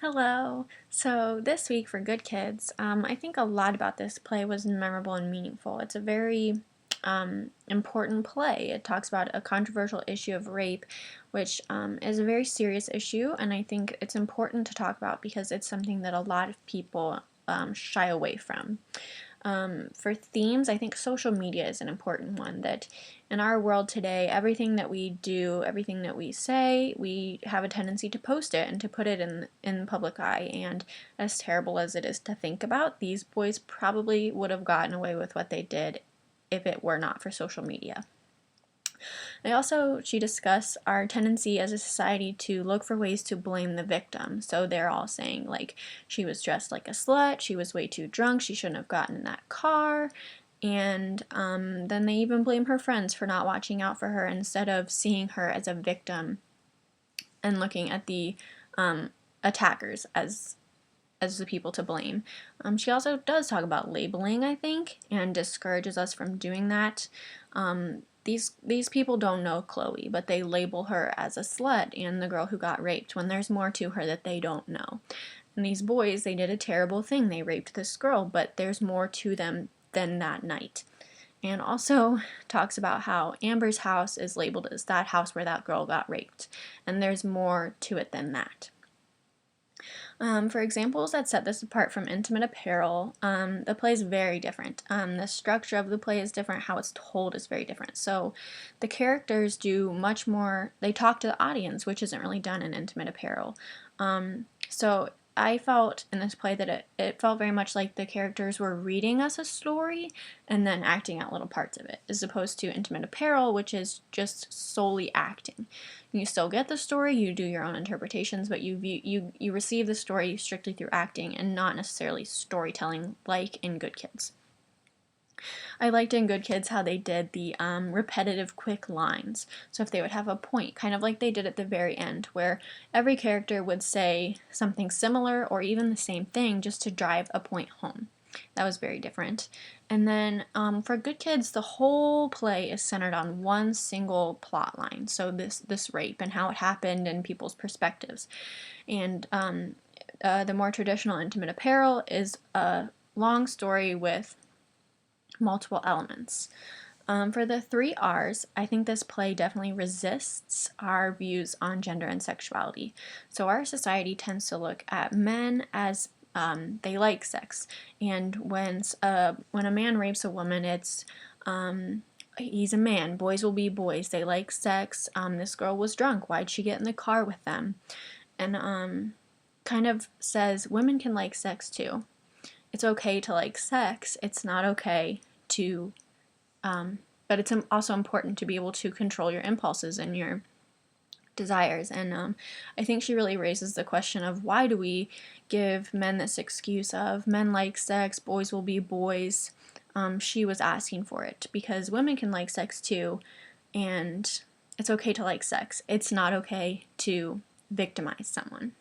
Hello. So this week for Good Kids, I think a lot about this play was memorable and meaningful. It's a very important play. It talks about a controversial issue of rape, which is a very serious issue, and I think it's important to talk about because it's something that a lot of people shy away from. For themes, I think social media is an important one. That in our world today, everything that we do, everything that we say, we have a tendency to post it and to put it in public eye. And as terrible as it is to think about, these boys probably would have gotten away with what they did if it were not for social media. She discussed our tendency as a society to look for ways to blame the victim. So they're all saying, like, she was dressed like a slut, she was way too drunk, she shouldn't have gotten in that car. And then they even blame her friends for not watching out for her instead of seeing her as a victim and looking at the attackers as the people to blame. She also does talk about labeling, I think, and discourages us from doing that. These people don't know Chloe, but they label her as a slut and the girl who got raped when there's more to her that they don't know. And these boys, they did a terrible thing. They raped this girl, but there's more to them than that night. And also talks about how Amber's house is labeled as that house where that girl got raped. And there's more to it than that. For examples that set this apart from Intimate Apparel, the play is very different. The structure of the play is different, how it's told is very different. So the characters do much more, they talk to the audience, which isn't really done in Intimate Apparel. So I felt in this play that it felt very much like the characters were reading us a story and then acting out little parts of it, as opposed to Intimate Apparel, which is just solely acting. You still get the story, you do your own interpretations, but you receive the story strictly through acting and not necessarily storytelling like in Good Kids. I liked in Good Kids how they did the repetitive quick lines. So if they would have a point, kind of like they did at the very end, where every character would say something similar or even the same thing just to drive a point home. That was very different. And then for Good Kids, the whole play is centered on one single plot line. So this rape and how it happened and people's perspectives. And the more traditional Intimate Apparel is a long story with multiple elements. For the 3 R's, I think this play definitely resists our views on gender and sexuality. So our society tends to look at men as they like sex, and when a man rapes a woman, it's he's a man. Boys will be boys. They like sex. This girl was drunk. Why'd she get in the car with them? And kind of says women can like sex too. It's okay to like sex. It's not okay to, but it's also important to be able to control your impulses and your desires. And I think she really raises the question of why do we give men this excuse of men like sex, boys will be boys. She was asking for it because women can like sex too, and it's okay to like sex. It's not okay to victimize someone.